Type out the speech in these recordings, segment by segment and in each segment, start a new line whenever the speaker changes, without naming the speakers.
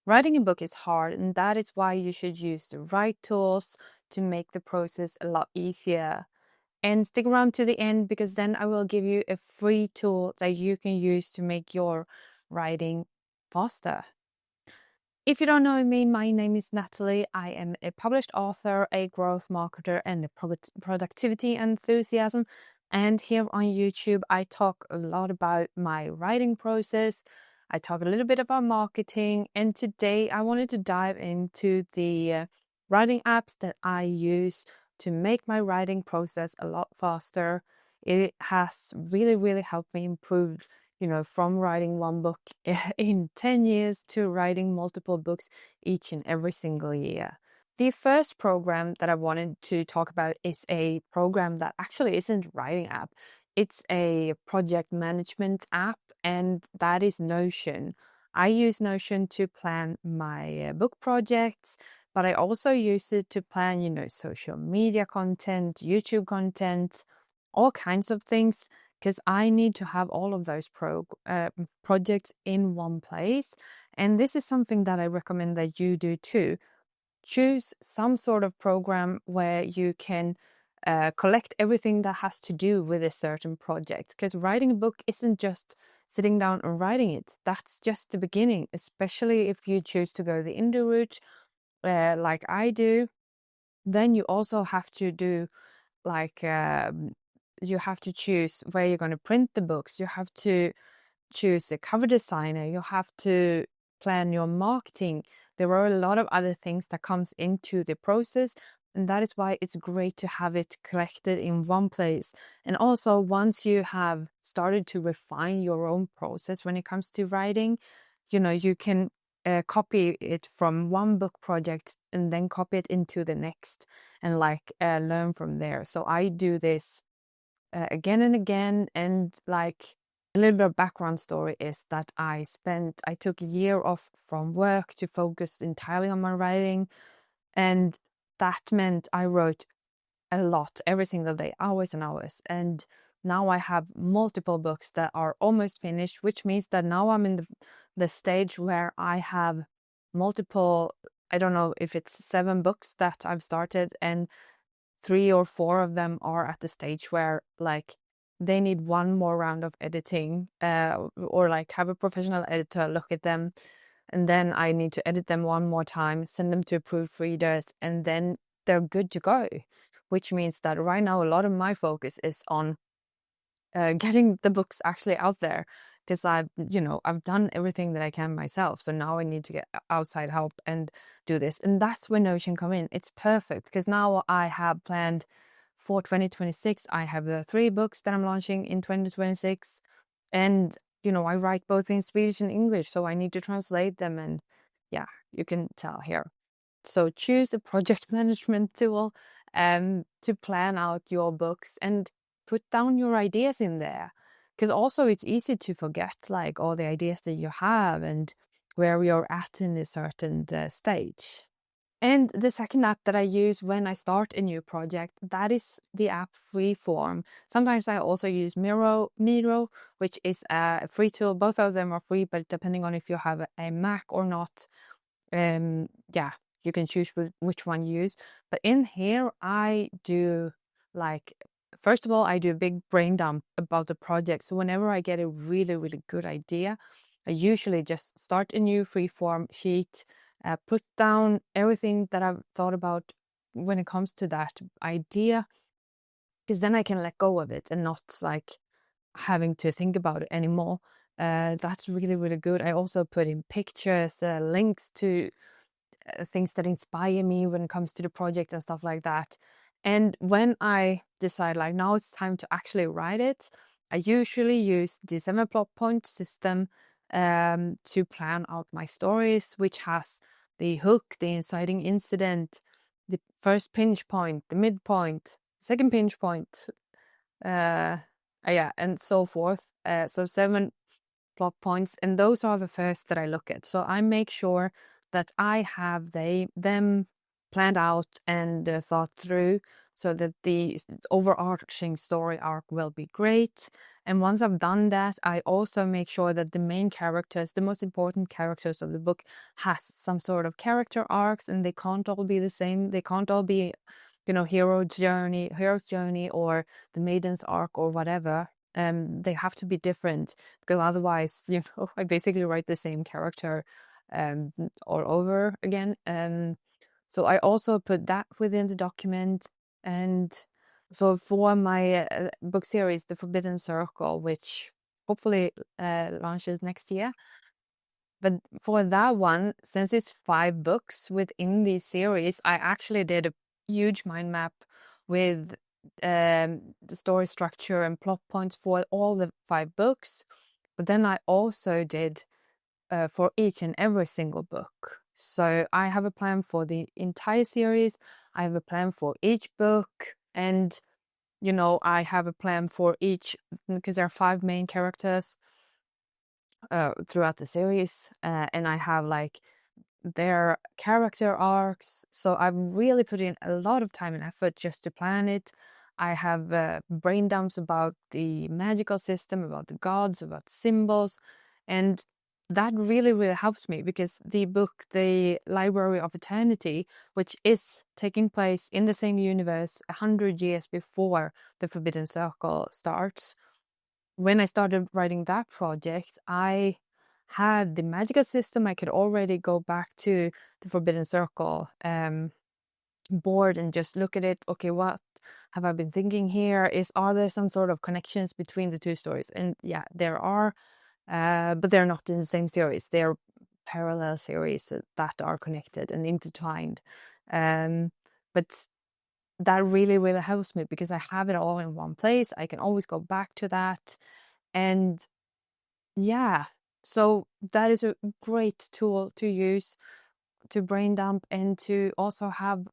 Writing a book is hard, and that is why you should use the right tools to make the process a lot easier. And stick around to the end, because then I will give you a free tool that you can use to make your writing faster. If you don't know me, my name is Natalie. I am a published author, a growth marketer, and a productivity enthusiasm. And here on YouTube, I talk a lot about my writing process. I talk a little bit about marketing. And today I wanted to dive into the writing apps that I use to make my writing process a lot faster. It has really, really helped me improve, from writing one book in 10 years to writing multiple books each and every single year. The first program that I wanted to talk about is a program that actually isn't a writing app. It's a project management app, and that is Notion. I use Notion to plan my book projects, but I also use it to plan, social media content, YouTube content, all kinds of things, because I need to have all of those projects in one place. And this is something that I recommend that you do too. Choose some sort of program where you can collect everything that has to do with a certain project, because writing a book isn't just sitting down and writing it. That's just the beginning, especially if you choose to go the indie route, like I do. Then you also have to do like you have to choose where you're going to print the books. You have to choose a cover designer. You have to plan your marketing. There are a lot of other things that comes into the process, and that is why it's great to have it collected in one place. And also, once you have started to refine your own process when it comes to writing, you can copy it from one book project and then copy it into the next, and learn from there. So I do this again and again. And like, a little bit of background story is that I took a year off from work to focus entirely on my writing, and that meant I wrote a lot every single day, hours and hours. And now I have multiple books that are almost finished, which means that now I'm in the stage where I have multiple, I don't know if it's 7 books that I've started, and 3 or 4 of them are at the stage where they need one more round of editing, or have a professional editor look at them, and then I need to edit them one more time, send them to proofreaders, and then they're good to go. Which means that right now a lot of my focus is on getting the books actually out there, because I've done everything that I can myself. So now I need to get outside help and do this. And that's where Notion come in. It's perfect, because now I have planned for 2026. I have 3 books that I'm launching in 2026. And, I write both in Swedish and English, so I need to translate them. And yeah, you can tell here. So choose a project management tool to plan out your books, and put down your ideas in there, because also it's easy to forget all the ideas that you have and where you're at in a certain stage. And the second app that I use when I start a new project, that is the app Freeform. Sometimes I also use Miro, which is a free tool. Both of them are free, but depending on if you have a Mac or not, yeah, you can choose which one you use. But in here, I do first of all, I do a big brain dump about the project. So whenever I get a really, really good idea, I usually just start a new Freeform sheet, put down everything that I've thought about when it comes to that idea, because then I can let go of it and not having to think about it anymore. That's really, really good. I also put in pictures, links to things that inspire me when it comes to the project and stuff like that. And when I decide now it's time to actually write it, I usually use the 7 plot point system to plan out my stories, which has the hook, the inciting incident, the first pinch point, the midpoint, second pinch point, and so forth. So 7 plot points, and those are the first that I look at. So I make sure that I have them planned out and thought through, so that the overarching story arc will be great. And once I've done that, I also make sure that the main characters, the most important characters of the book, has some sort of character arcs, and they can't all be the same. They can't all be, hero's journey or the maiden's arc or whatever. They have to be different, because otherwise, I basically write the same character all over again. So I also put that within the document. And so for my book series, The Forbidden Circle, which hopefully launches next year. But for that one, since it's 5 books within the series, I actually did a huge mind map with the story structure and plot points for all the 5 books. But then I also did for each and every single book. So I have a plan for the entire series. I have a plan for each book, and I have a plan for each, because there are 5 main characters throughout the series, and I have like their character arcs. So I've really put in a lot of time and effort just to plan it. I have brain dumps about the magical system, about the gods, about symbols, and that really, really helps me, because the book, The Library of Eternity, which is taking place in the same universe 100 years before The Forbidden Circle starts, when I started writing that project, I had the magical system. I could already go back to the Forbidden Circle board and just look at it. Okay, what have I been thinking here? Are there some sort of connections between the 2 stories? And yeah, there are, but they're not in the same series. They're parallel series that are connected and intertwined. But that really, really helps me, because I have it all in one place. I can always go back to that. And yeah, so that is a great tool to use to brain dump, and to also have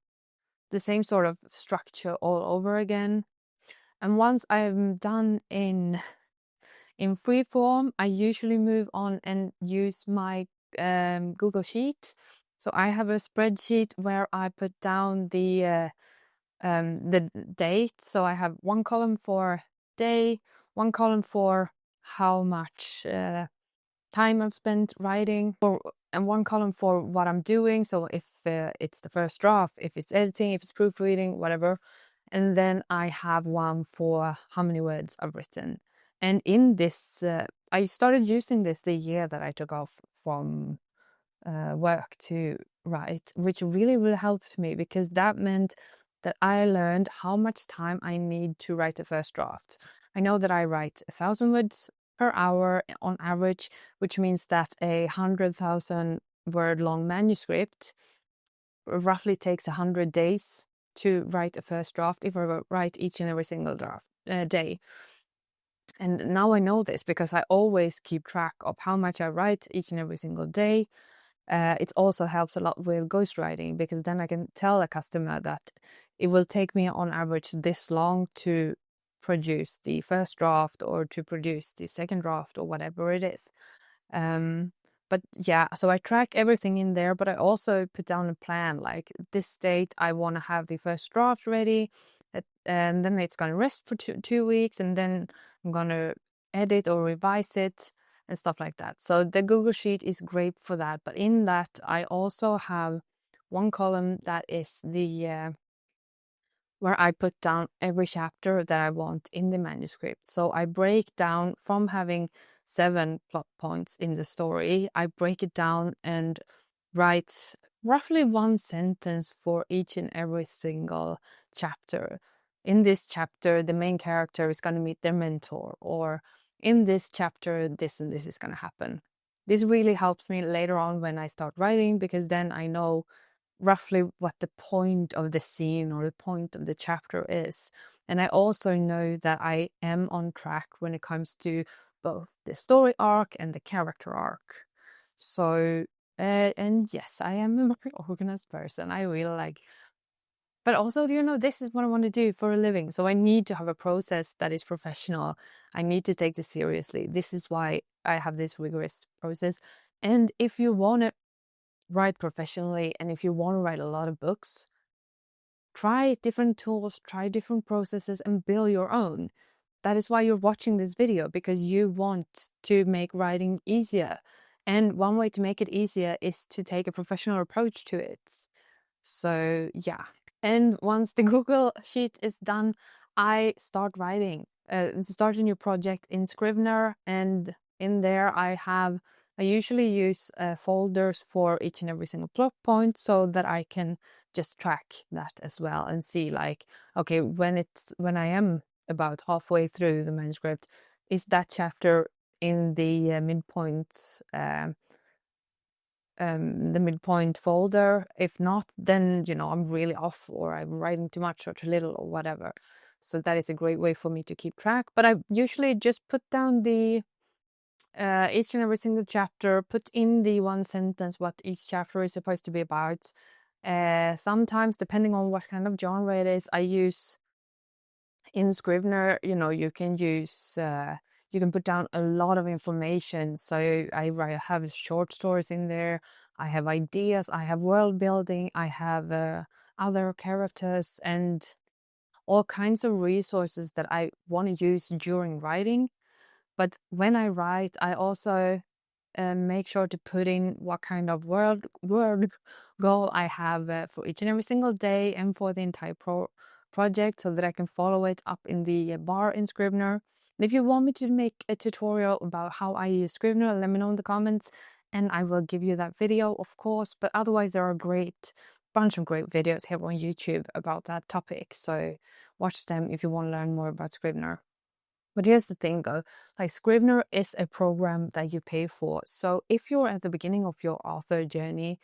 the same sort of structure all over again. And once I'm done in Freeform, I usually move on and use my Google Sheet. So I have a spreadsheet where I put down the date. So I have one column for day, one column for how much time I've spent writing, and one column for what I'm doing. So if it's the first draft, if it's editing, if it's proofreading, whatever. And then I have one for how many words I've written. And in this, I started using this the year that I took off from work to write, which really, really helped me, because that meant that I learned how much time I need to write a first draft. I know that I write 1,000 words per hour on average, which means that 100,000 word long manuscript roughly takes 100 days to write a first draft if I write each and every single day. And now I know this, because I always keep track of how much I write each and every single day. It also helps a lot with ghostwriting, because then I can tell a customer that it will take me on average this long to produce the first draft, or to produce the second draft, or whatever it is. But yeah, so I track everything in there, but I also put down a plan, like this date I want to have the first draft ready, and then it's going to rest for 2 weeks, and then I'm going to edit or revise it and stuff like that. So the Google Sheet is great for that. But in that, I also have one column that is the where I put down every chapter that I want in the manuscript. So I break down, from having 7 plot points in the story, I break it down and write roughly 1 sentence for each and every single chapter. In this chapter, the main character is going to meet their mentor, or in this chapter, this and this is going to happen. This really helps me later on when I start writing, because then I know roughly what the point of the scene or the point of the chapter is. And I also know that I am on track when it comes to both the story arc and the character arc. So, and yes, I am a very organized person. I really like, but also, this is what I want to do for a living. So I need to have a process that is professional. I need to take this seriously. This is why I have this rigorous process. And if you want to write professionally, and if you want to write a lot of books, try different tools, try different processes, and build your own. That is why you're watching this video, because you want to make writing easier. And one way to make it easier is to take a professional approach to it. So yeah. And once the Google Sheet is done, I start writing, start a new project in Scrivener. And in there I usually use folders for each and every single plot point, so that I can just track that as well and see, like, okay, when I am about halfway through the manuscript, is that chapter in the midpoint folder? If not, then I'm really off, or I'm writing too much or too little or whatever. So that is a great way for me to keep track. But I usually just put down the each and every single chapter, put in the one sentence what each chapter is supposed to be about. Sometimes, depending on what kind of genre it is, I use in Scrivener, you can use you can put down a lot of information. So I have short stories in there, I have ideas, I have world building, I have other characters, and all kinds of resources that I want to use during writing. But when I write, I also make sure to put in what kind of word goal I have for each and every single day and for the entire project, so that I can follow it up in the bar in Scrivener. And if you want me to make a tutorial about how I use Scrivener, let me know in the comments and I will give you that video, of course. But otherwise, there are a bunch of great videos here on YouTube about that topic, so watch them if you want to learn more about Scrivener. But here's the thing though, like, Scrivener is a program that you pay for. So if you're at the beginning of your author journey,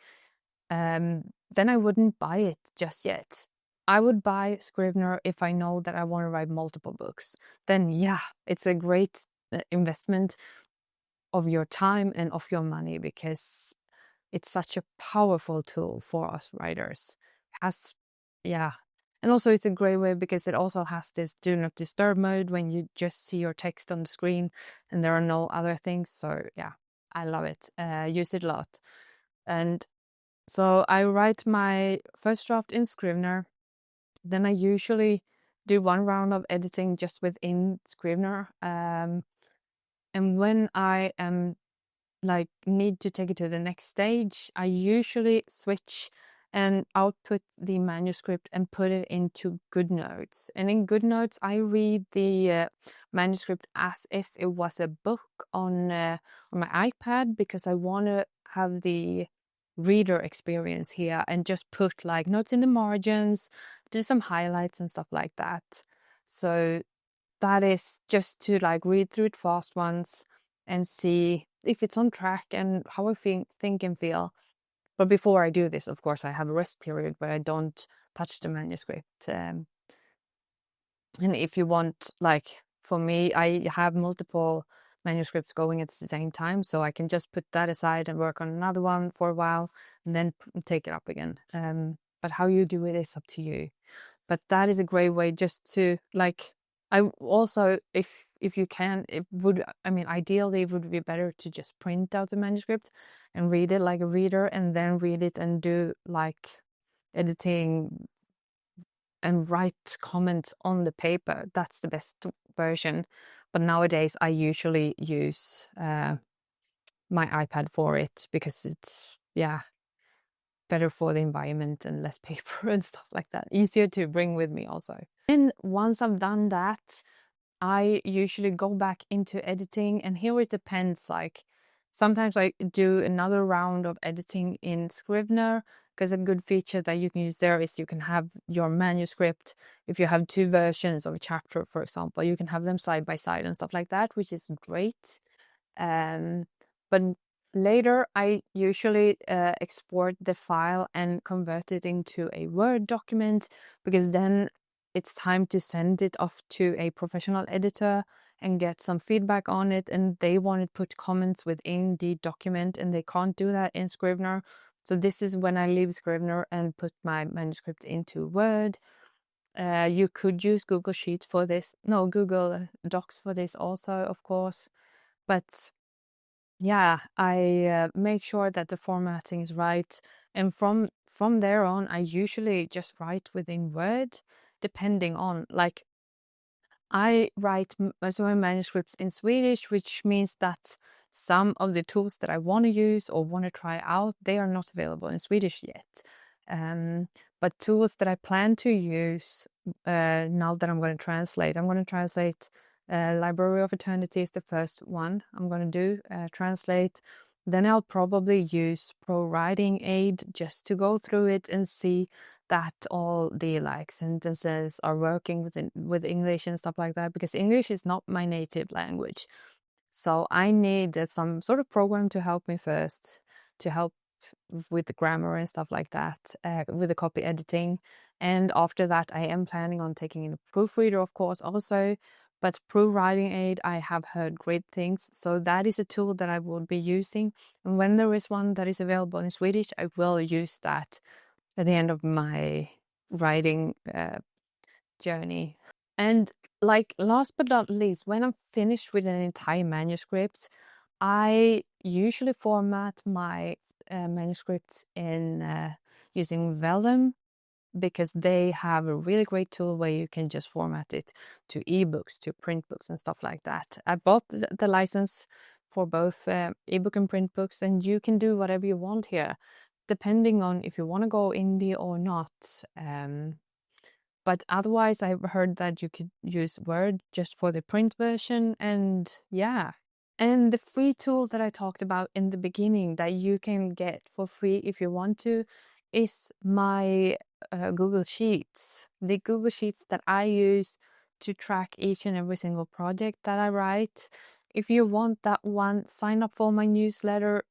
then I wouldn't buy it just yet. I would buy Scrivener if I know that I want to write multiple books. Then yeah, it's a great investment of your time and of your money, because it's such a powerful tool for us writers. Yeah. And also it's a great way because it also has this do not disturb mode when you just see your text on the screen and there are no other things. So yeah, I love it. Use it a lot. And so I write my first draft in Scrivener. Then I usually do one round of editing just within Scrivener. And when I am need to take it to the next stage, I usually switch and output the manuscript and put it into Goodnotes. And in Goodnotes, I read the manuscript as if it was a book on my iPad, because I want to have the reader experience here and just put like notes in the margins, do some highlights and stuff like that. So that is just to read through it fast once and see if it's on track and how I think and feel. But before I do this, of course, I have a rest period where I don't touch the manuscript. And if you want, for me, I have multiple manuscripts going at the same time, so I can just put that aside and work on another one for a while and then take it up again. But how you do it is up to you. But that is a great way just to I also, if you can, ideally it would be better to just print out the manuscript and read it like a reader, and then read it and do editing and write comments on the paper. That's the best version. But nowadays I usually use my iPad for it, because it's better for the environment and less paper and stuff like that. Easier to bring with me also. And once I've done that, I usually go back into editing, and here it depends. Sometimes I do another round of editing in Scrivener, because a good feature that you can use there is you can have your manuscript. If you have two versions of a chapter, for example, you can have them side by side and stuff like that, which is great. But later I usually export the file and convert it into a Word document, because then it's time to send it off to a professional editor and get some feedback on it, and they want to put comments within the document, and they can't do that in Scrivener. So this is when I leave Scrivener and put my manuscript into Word. You could use Google Sheets for this. No, Google Docs for this also, of course. But yeah, I make sure that the formatting is right, and from there on, I usually just write within Word, depending on like I write most of my manuscripts in Swedish, which means that some of the tools that I want to use or want to try out, they are not available in Swedish yet. But tools that I plan to use now that I'm going to translate Library of Eternity is the first one I'm going to do, translate. Then I'll probably use ProWritingAid just to go through it and see that all the like sentences are working with English and stuff like that, because English is not my native language. So I need some sort of program to help me first, to help with the grammar and stuff like that, with the copy editing. And after that, I am planning on taking in a proofreader, of course, also. But ProWritingAid, I have heard great things. So that is a tool that I will be using. And when there is one that is available in Swedish, I will use that at the end of my writing journey. And like last but not least, when I'm finished with an entire manuscript, I usually format my manuscripts in using Vellum, because they have a really great tool where you can just format it to ebooks, to print books and stuff like that. I bought the license for both ebook and print books, and you can do whatever you want here, depending on if you want to go indie or not. But otherwise, I've heard that you could use Word just for the print version, and yeah. And the free tool that I talked about in the beginning that you can get for free if you want to is my Google Sheets. The Google Sheets that I use to track each and every single project that I write. If you want that one, sign up for my newsletter,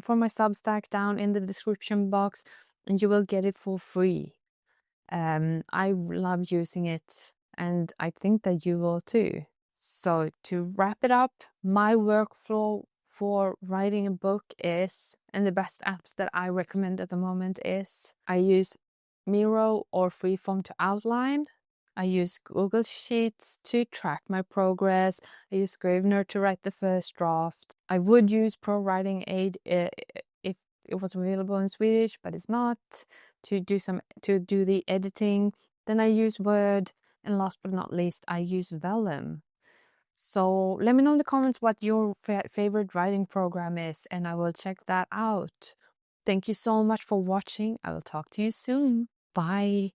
for my Substack down in the description box, and you will get it for free. I love using it, and I think that you will too. So to wrap it up, my workflow for writing a book is, and the best apps that I recommend at the moment is, I use Miro or Freeform to outline. I use Google Sheets to track my progress. I use Scrivener to write the first draft. I would use ProWritingAid if it was available in Swedish, but it's not, to do the editing. Then I use Word, and last but not least, I use Vellum. So let me know in the comments what your favorite writing program is, and I will check that out. Thank you so much for watching. I will talk to you soon. Bye.